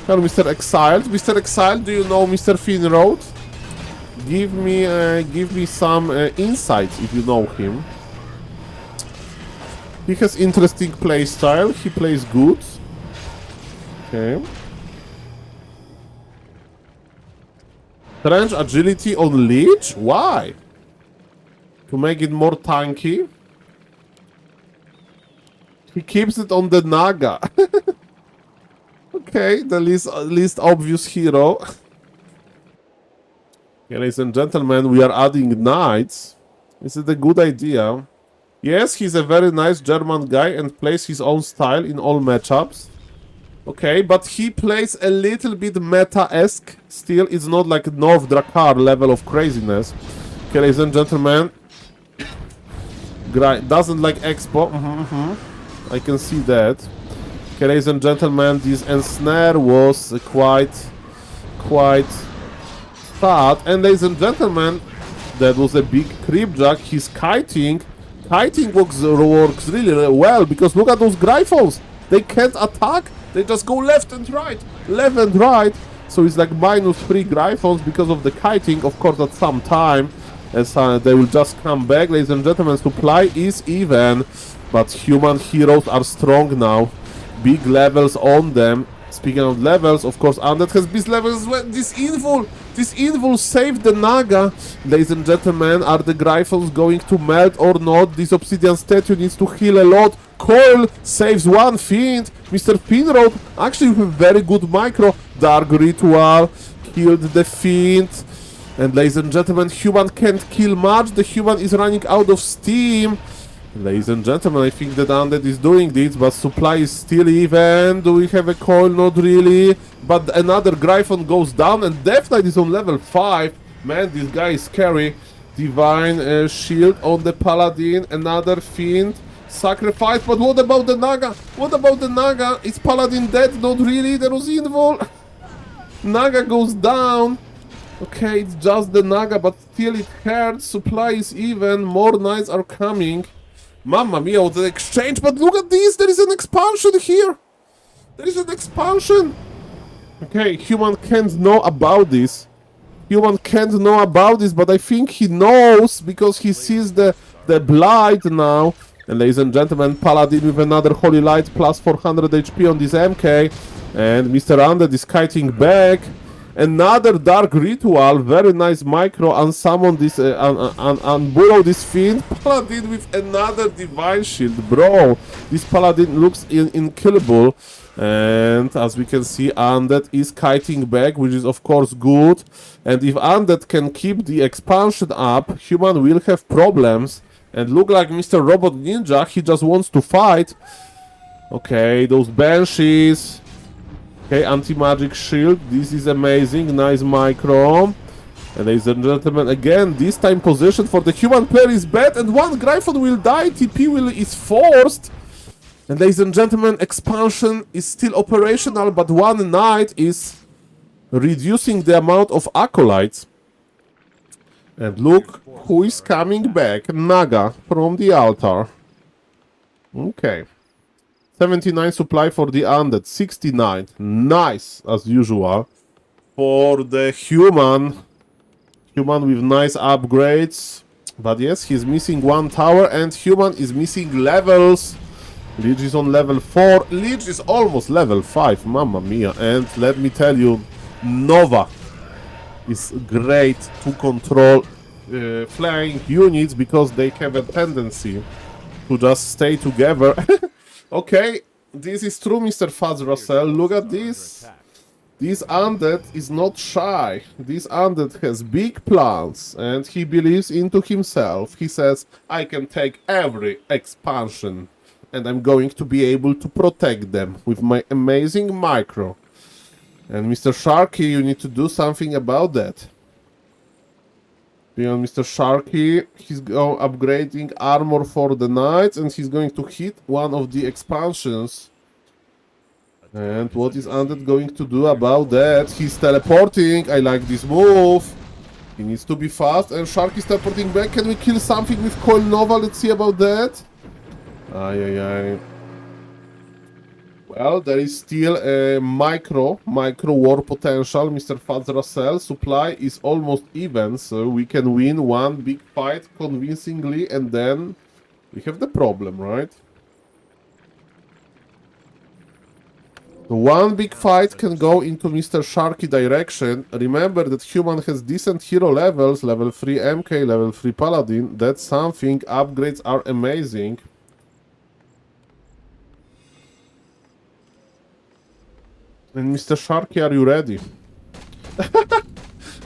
Hello, Mr. Exiled. Mr. Exiled, do you know Mr. Finrod? Give me some insights if you know him. He has interesting playstyle. He plays good. Okay. Trench agility on Lich? Why? To make it more tanky. He keeps it on the Naga. Okay, the least obvious hero. Okay, ladies and gentlemen, we are adding knights. Is it a good idea? Yes, he's a very nice German guy and plays his own style in all matchups. Okay, but he plays a little bit meta-esque. Still, it's not like North Drakkar level of craziness. Okay, ladies and gentlemen. Doesn't like Expo. I can see that. Okay, ladies and gentlemen, this ensnare was quite sad. And ladies and gentlemen, That was a big creepjack. He's kiting. Kiting works really well because look at those Gryphons. They can't attack. They just go left and right. Left and right. So it's like -3 Gryphons because of the kiting. Of course, at some time, as they will just come back. Ladies and gentlemen, supply is even. But human heroes are strong now. Big levels on them. Speaking of levels, of course, Undead has beast levels as well. This invul saved the Naga. Ladies and gentlemen, are the Gryphons going to melt or not? This Obsidian statue needs to heal a lot. Coil saves one Fiend. Mr. Finrod, actually with very good micro. Dark Ritual killed the Fiend. And ladies and gentlemen, human can't kill much. The human is running out of steam. Ladies and gentlemen, I think that Undead is doing this, but supply is still even. Do we have a coil? Not really. But another Gryphon goes down, and Death Knight is on level 5. Man, this guy is scary. Divine Shield on the Paladin. Another Fiend. Sacrifice, but what about the Naga? What about the Naga? Is Paladin dead? Not really. There was invul. Naga goes down. Okay, it's just the Naga, but still it hurts. Supply is even. More knights are coming. Mamma mia, what an exchange, but look at this, there is an expansion here! There is an expansion! Okay, human can't know about this. Human can't know about this, but I think he knows, because he sees the blight now. And ladies and gentlemen, Paladin with another Holy Light, plus 400 HP on this MK. And Mr. Undead is kiting back. Another Dark Ritual, very nice micro, unsummon this, unburrow this Fiend. Paladin with another Divine Shield, bro. This Paladin looks unkillable. And as we can see, Undead is kiting back, which is of course good. And if Undead can keep the expansion up, human will have problems. And look like Mr. Robot Ninja, he just wants to fight. Okay, those Banshees. Okay, anti-magic shield, this is amazing, nice micro. And ladies and gentlemen, again, this time position for the human player is bad, and one Gryphon will die, TP is forced. And ladies and gentlemen, expansion is still operational, but one knight is reducing the amount of acolytes. And look who is coming back, Naga from the altar. Okay. 79 supply for the Undead, 69, nice as usual. For the human with nice upgrades, but yes, he's missing one tower and human is missing levels. Lich is on level 4, Lich is almost level 5, mamma mia. And let me tell you, Nova is great to control flying units because they have a tendency to just stay together. Okay, this is true, Mr. Faz Russell. Look at this. This Undead is not shy. This Undead has big plans and he believes into himself. He says, I can take every expansion and I'm going to be able to protect them with my amazing micro. And Mr. Sharky, you need to do something about that. Beyond Mr. Sharky, he's upgrading armor for the knights and he's going to hit one of the expansions. And what is Undead going to do about that? He's teleporting, I like this move. He needs to be fast and Sharky's teleporting back. Can we kill something with Coil Nova? Let's see about that. Ay. Well, there is still a micro war potential, Mr. Faz Russell. Supply is almost even, so we can win one big fight convincingly, and then we have the problem, right? One big fight can go into Mr. Sharky direction. Remember that human has decent hero levels, level 3 MK, level 3 Paladin. That's something, upgrades are amazing. And Mr. Sharky, are you ready?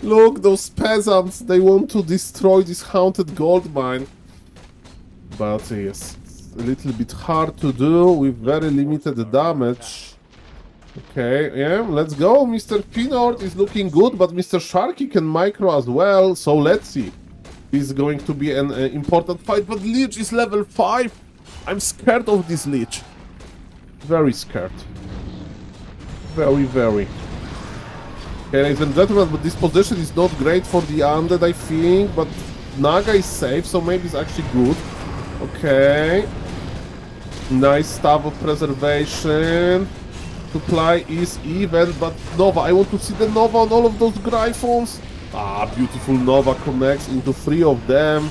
Look, those peasants, they want to destroy this haunted gold mine. But yes, it's a little bit hard to do with very limited damage. Okay, yeah, let's go. Mr. Pinord is looking good, but Mr. Sharky can micro as well, so let's see. This is going to be an important fight, but Lich is level 5. I'm scared of this Lich. Very scared. Very. Okay, ladies and gentlemen, but this position is not great for the Undead, I think, but Naga is safe, so maybe it's actually good. Okay. Nice stuff of preservation. Supply is even, but Nova, I want to see the Nova on all of those Gryphons. Ah, beautiful Nova connects into 3 of them.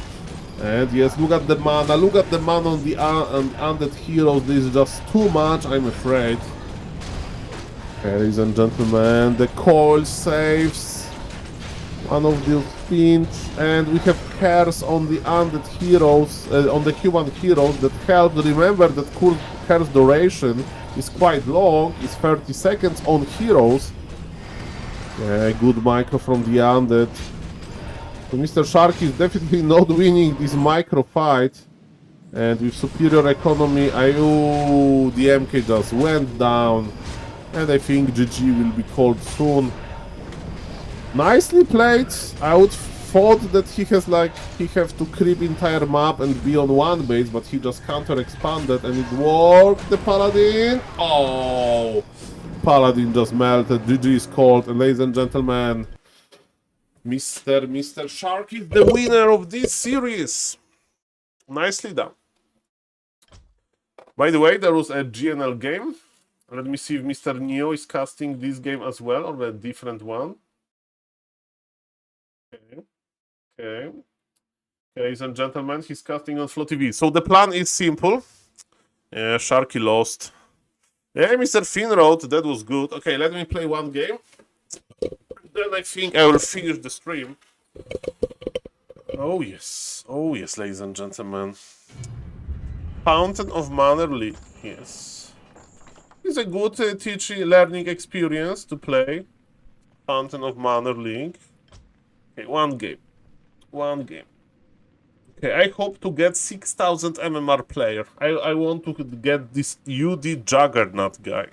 And yes, look at the mana on the undead heroes. This is just too much, I'm afraid. Okay, ladies and gentlemen, the coil saves one of the pinch, and we have curse on the undead heroes, on the human heroes that help. Remember that curse duration is quite long, it's 30 seconds on heroes. Yeah, good micro from the undead. So Mr. Shark is definitely not winning this micro fight. And with superior economy, the MK just went down. And I think GG will be called soon. Nicely played. I would thought that he have to creep entire map and be on one base, but he just counter expanded and it worked. The Paladin. Oh, Paladin just melted. GG is called, and ladies and gentlemen, Mr. Shark is the winner of this series. Nicely done. By the way, there was a GNL game. Let me see if Mr. Neo is casting this game as well, or a different one. Okay. Ladies and gentlemen, he's casting on Flow TV. So the plan is simple. Yeah, Sharky lost. Yeah, Mr. Finrod, that was good. Okay, let me play one game. Then I think I will finish the stream. Oh yes, ladies and gentlemen. Fountain of Manor League, yes. It's a good teaching, learning experience to play. Fountain of Manor League. Okay, one game. Okay, I hope to get 6,000 MMR player. I want to get this UD Juggernaut guy.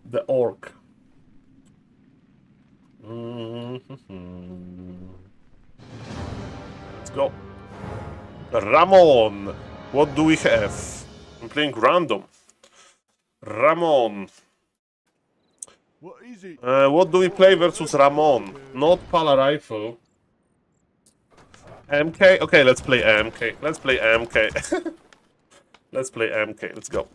The orc. Let's go. Ramon. What do we have? I'm playing random. Ramon. What is it? What do we play versus Ramon? Not Pala Rifle. MK? Okay, let's play MK. Let's play MK. Let's play MK. Let's go.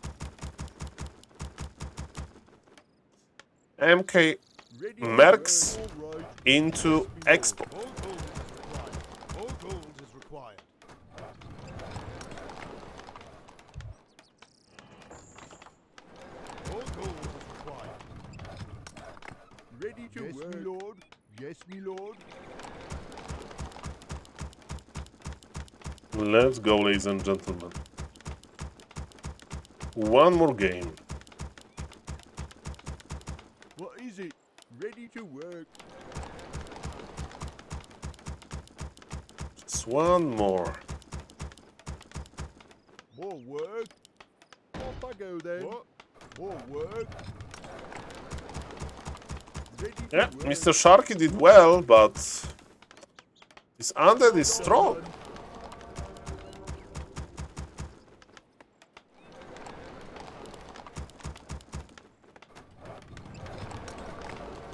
MK Mercs into Expo. All gold is required. All gold is required. Ready to work. Yes, me lord. Yes, me lord. Let's go, ladies and gentlemen. One more game. What is it? Ready to work. Just one more. More work. Off I go then. What? More work. Ready to Yeah, work. Mr. Sharky did well, but this undead is strong.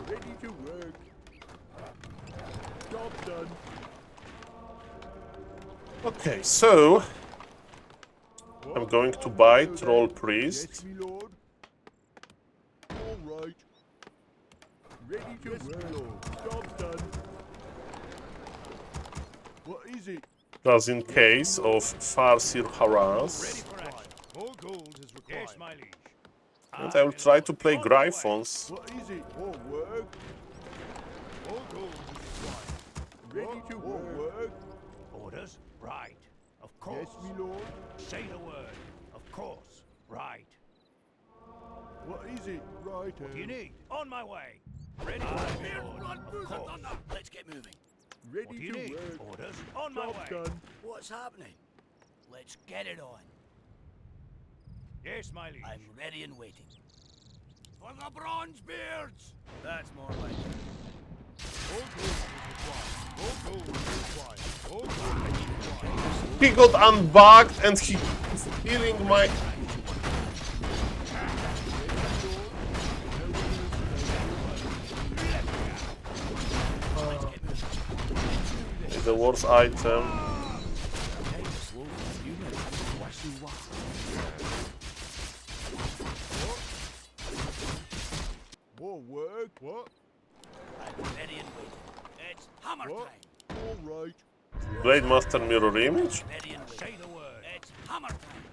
Ready to work. Job done. Okay, so I'm going to buy Troll Priest. Yes, me lord. All right. Ready to work. Lord. Job done. What is it? Just in case of Farsir harass. All gold is required. Yes, my liege. And I will try to play Gryphons. What is it? More work. All gold is required. Ready to work. Orders? Right. Of course. Yes, me lord. Say the word. Of course. Right. What is it? Right. What do you need? On my way. Ready for it, Lord. Of course. Let's get moving. Ready What do you to need? work. Orders? On my Job way. done. What's happening? Let's get it on. Yes, my liege. I'm ready and waiting. For the bronze beards! That's more like it. All gold is required. All gold is required. All gold is required. He got unbugged and he is stealing my... Let's get moving. Ladies the worst item. More work. What? I'm ready and waiting. It's hammer What? time. All right. Blade Master Mirror Image? Ready and waiting. Say the word. It's hammer time.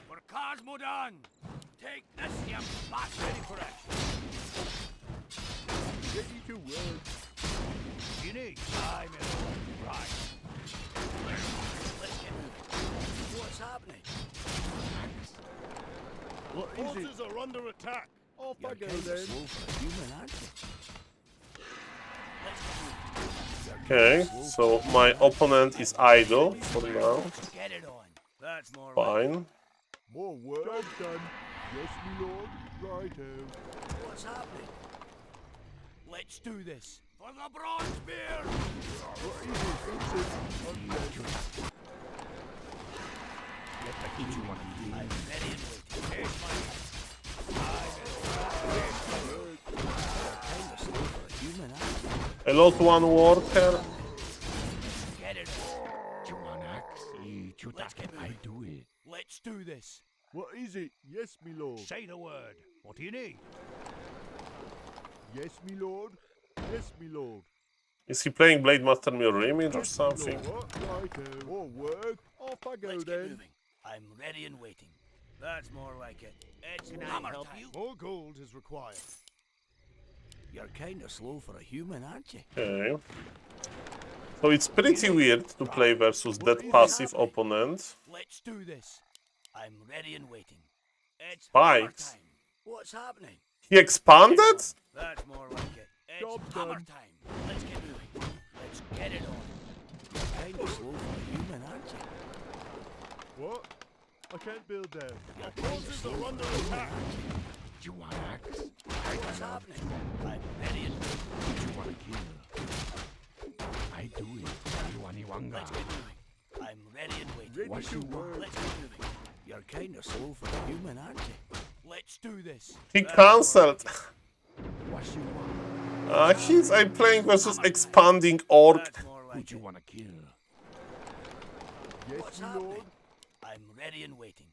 For Cosmodan. Take this, you bastard. Ready for action. Ready to work. You need time in right. Let's get moving. What's happening? What is it? Forces are under attack. Off I You're go kind of then. slow for a human, aren't you? Let's get moving. Okay, so my opponent is idle for now. Get it on. That's more Fine. More work. Job done. Yes, my lord. Righto. What's happening? Let's do this. For the bronze beard! What is it, Vincent? I'm ready and waiting. Here's my Kind of slow for a human, aren't you? I lost one worker. Get it on. Let's get moving. Let's do this. What is it? Yes, my lord. say the word. What do you need? Yes, my lord. Yes, my lord. Is he playing Blade Master Mirror Image or Yes, my lord. something? What? Righto. More work. Off I go Let's get then. moving. I'm ready and waiting. That's more like it. It's hammer time. More gold is required. You're kind of slow for a human, aren't you? Okay. So it's pretty weird to play versus that passive opponent. Let's do this. I'm ready and waiting. It's Spikes. hammer time. What's happening? He expanded? That's more like it. It's Job hammer done. time. Let's get moving. Let's get it on. You're kind of slow for a human, aren't you? What? I can't build there. You're kind of slow for a human, aren't you? You want axe? What's happening? I'm ready and waiting. You want kill? I do it. You want Iwanga? Let's get moving. I'm ready and waiting. Ready What to you work. Let's get moving. You're kind of slow for a human, aren't you? Let's do this. He That's more cancelled. like it. What you want? I'm playing versus expanding orc. That's more Who like you it. wanna kill? Yes, What's my happening? lord. I'm ready and waiting.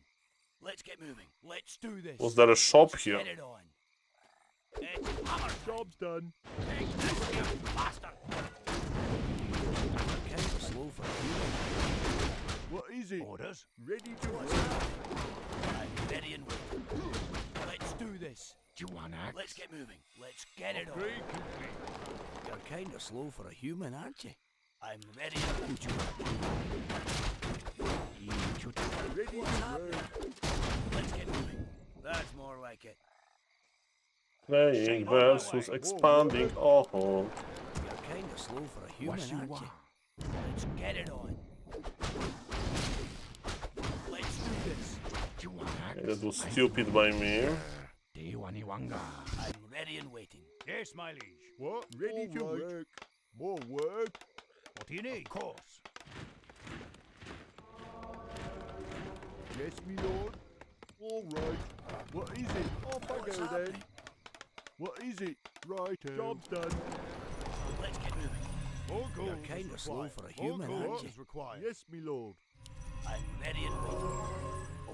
Let's get moving. Let's do this. Was there a shop here? Get it on. It's hammer time. Job's done. Take this, you bastard. You're kind of slow for a human. What is it? Orders. Ready to What's work. happening? I'm ready and waiting. Let's do this. You want axe? Let's get moving. Let's get it on. Upgrade complete. You're kind of slow for a human, aren't you? I'm ready and waiting. Ready to What's work. happening? Let's get moving. That's more like it. Playing versus expanding orc. You're kind of slow for a human, What you aren't want? you? Let's get it on. Let's do this. You want axe? That was stupid by me. Do you want Iwanga? I'm ready and waiting. Yes, my liege. What? Ready to All right. work. More work. What do you need? Of course. Yes, my lord. All right. What is it? Off I What's go then. happening? What is it? Righto. Job's done. Let's get moving. More gold You're is kind of slow required. for a More human, gold aren't you? is required. Yes, my lord. I'm ready and waiting.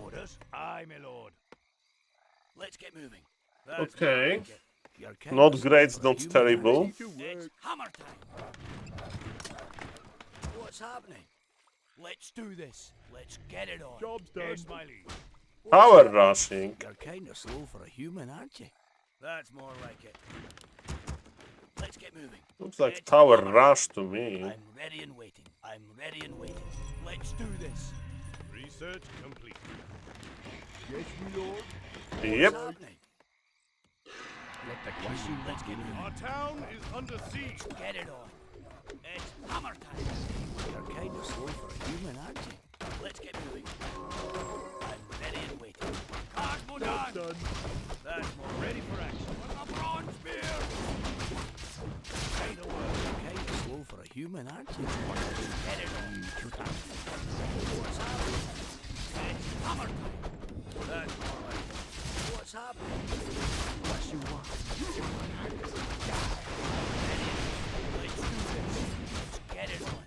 Orders. Aye, my lord. Let's get moving. That's Okay. more like it. You're kind Not of slow great, for a not human, terrible. aren't Ready to you? It's work. hammer time. What's happening? Let's do this. Let's get it on. Job's done. Yes, my liege. What's Power happening? rushing. You're kind of slow for a human, aren't you? That's more like it. Let's get moving. Looks like It's tower hammer rush to me. I'm ready and waiting. I'm ready and waiting. Let's do this. Research complete. Yes, my lord. Yep. What's happening? Let the king. Let's get moving. Our town is under siege. Get it on. It's hammer time. You're kind of slow for a human, aren't you? Let's get moving. I'm ready and waiting. Cosmodan! Done. That's more ready for action. With a bronze beard! Say the word. You're kind of slow for a human, aren't you? Get it on. What's happening? It's hammer time. That's more like it. What's happening? What you want? You want axe? Let's do this. Let's get it on.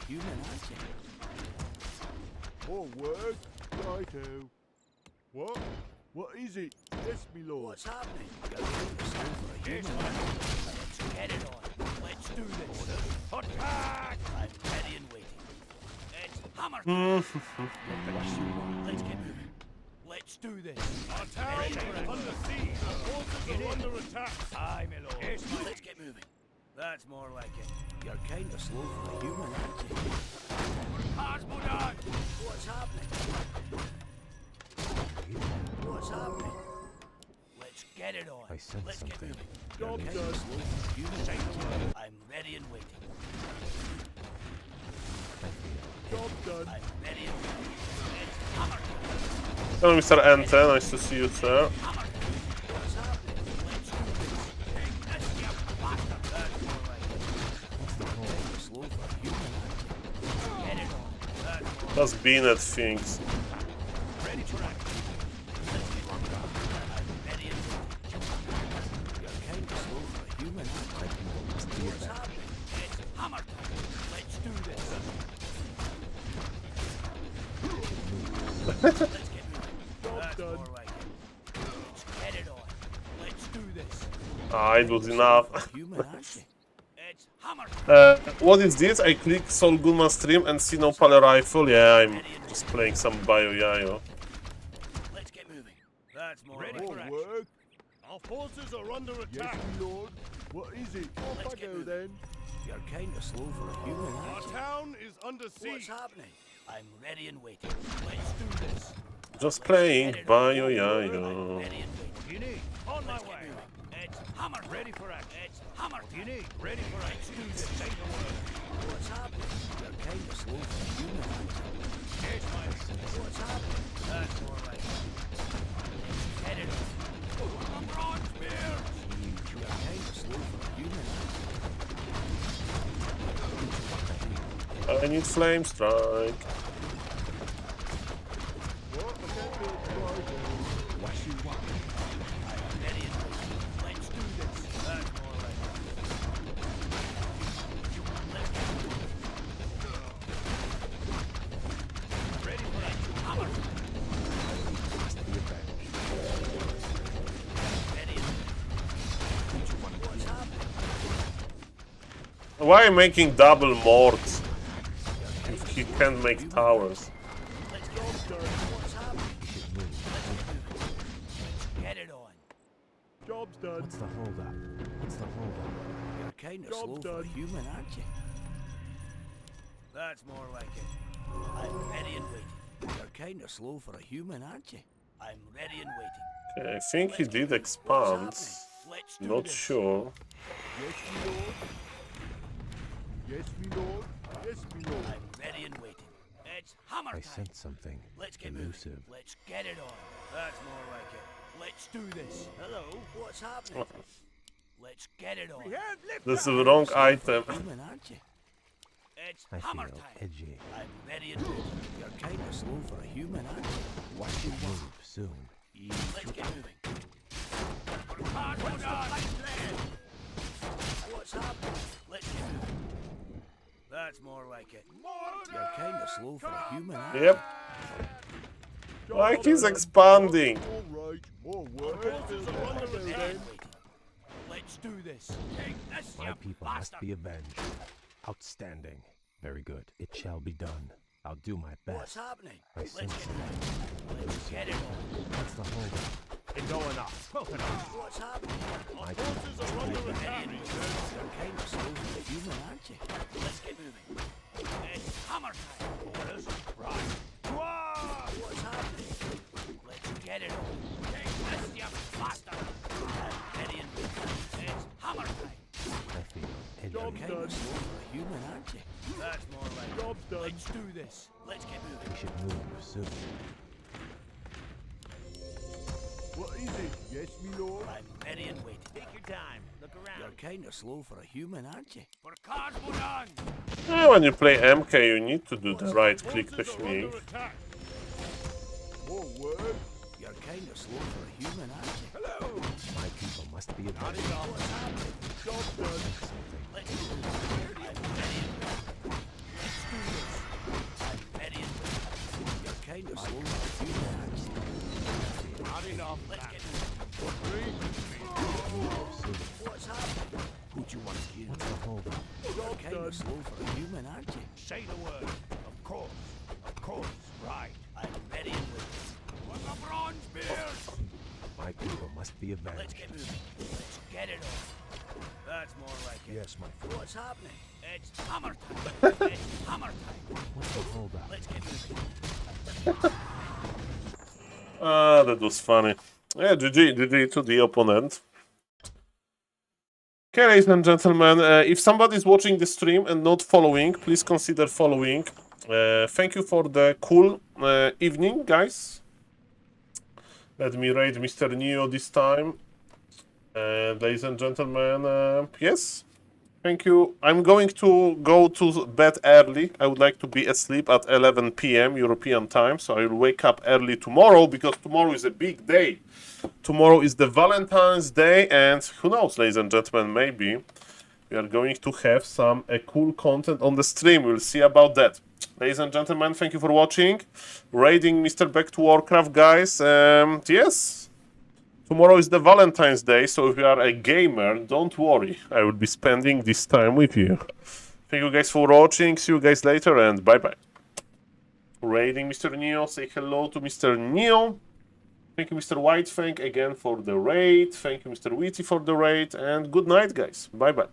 a human, aren't you? More work? Righto. What? What is it? Yes, me lord. What's happening? You're kind of slow for a human, aren't you? Let's get it on. Let's do this. Attack! I'm ready and waiting. It's hammer time. Let's get moving. Let's do this. Our town is under siege. Our forces are under attack. Aye, my lord. Let's get moving. That's more like it. You're kind of slow for a human, aren't you? Cosmonaut! What's happening? What's happening? Let's get it on. I sense Let's get something. moving. Job Kind done. of slow for a human. Take the word. I'm ready and waiting. Job done. I'm ready and waiting. It's hammer time. Hello, Mr. Ente. Nice to see you, sir. What's happening? Let's do this. Take this, you bastard. That's more like it. Kind of slow for a human, aren't you? Get it on. That's more That's BNET things. ready for action. Let's get on. I'm ready and waiting. You're kind of slow for a human, aren't you? What's happening? It's hammer time. Let's do this. Let's get moving. That's done. more like it. Let's get it on. Let's do this. Ah, it was enough. Human, aren't you? It's hammer time. What is this? I click Saul Goodman stream and see no power rifle. Yeah, I'm just playing some Bio Yayo. Let's get moving. That's more Ready like for it. action. Work? Our forces are under Yes, attack. me lord. What is it? Off Let's I get go moving. then. You're kind of slow for a human, Our aren't you? town is under What's siege. happening? I'm ready and waiting. Let's do this. Just playing Bio I'm Yayo. ready and waiting. You need on my Let's get way. moving. It's hammer. Ready for action. It's hammer. You need ready for action. Take the word. What's happening? You're kind of slow for a human, aren't you? Yes, my What's happening? That's more like it. Get it on. A bronze spear! You're kind of slow for a human, aren't you? I need flame strike. What? I can't do it. Righto. I'm ready and waiting. Let's do this. That's more like it. Let's get moving. Ready for action. Hammer! Ready and waiting. What's happening? Why am I making double morts if he can't make towers? Let's get what's happening? Let's get moving. Let's get it on. Job's done. What's the holdup? What's the holdup? You're kind of Job's slow for a done. human, aren't you? That's more like it. I'm ready and waiting. You're kind of slow for a human, aren't you? I'm ready and waiting. Okay, I think he did expand. Let's do Not this. sure. Yes, me lord. Yes, me lord. Yes, me lord. I'm ready and waiting. It's hammer I time. sense something Let's get elusive. moving. Let's get it on. That's more like it. Let's do this. Hello, what's happening? Let's get it on. This is the wrong item. Human, aren't you? It's I hammer feel time. edgy. I'm ready and waiting. You're kind of slow for a human, aren't you? Watch you move soon. Let's get moving. What's the fight plan? What's happening? Let's get moving. That's more like it. You're kind of slow for a human, aren't you? Yep. Like he's expanding. All right. More work. forces are under Righto Ready then. and waiting. Let's do this. Take this, My you people bastard. must be avenged. Outstanding. Very good. It shall be done. I'll do my What's best. happening? I Let's sense get moving. Let's get it on. What's the holdup? What's happening? My Forces are under Ready attack. and waiting. You're kind of slow for a human, aren't you? Let's get moving. It's hammer time. Orders. Right. What's happening? Let's get it on. Take this, you bastard. I'm ready and waiting. It's hammer time. I feel edgy. You're Job's kind done. of slow for a human, aren't you? That's more like it. Job's done. Let's do this. Let's get moving. We should move soon. What is it? Yes, me lord. I'm ready and waiting. Take your time. Look You're around. kind of slow for a human, aren't you? For Cosmonaut. When you play MK, you need to do the right click Forces are technique. under attack. More work. You're kind of slow for a human, aren't you? Hello. My people must be avenged. What's happening? Job's done. Something. Let's do this. I'm ready and waiting. Let's do off Let's that. get moving. What's happening? Who do you want here? What's the holdup? You're kind of slow for a human, aren't you? Say the word. Of course. Of course. Right. I'm ready and willing. For the bronze spears! My people must be Let's avenged. get moving. Let's get it on. That's more like it. Yes, my friend. What's happening? It's hammer time. It's hammer time. What's the holdup? Let's get moving. Ah, that was funny. Yeah, GG to the opponent. Okay, ladies and gentlemen, if somebody is watching the stream and not following, please consider following. Thank you for the cool evening, guys. Let me raid Mr. Neo this time. Ladies and gentlemen, yes. Thank you. I'm going to go to bed early. I would like to be asleep at 11 p.m. European time, so I will wake up early tomorrow because tomorrow is a big day. Tomorrow is the Valentine's Day, and who knows, ladies and gentlemen, maybe we are going to have some cool content on the stream. We'll see about that. Ladies and gentlemen, thank you for watching. Raiding Mr. Back to Warcraft, guys. Yes. Tomorrow is the Valentine's Day, so if you are a gamer, don't worry. I will be spending this time with you. Thank you guys for watching. See you guys later, and bye-bye. Raiding Mr. Neo. Say hello to Mr. Neo. Thank you, Mr. Whitefang, again for the raid. Thank you, Mr. Witty, for the raid. And good night, guys. Bye-bye.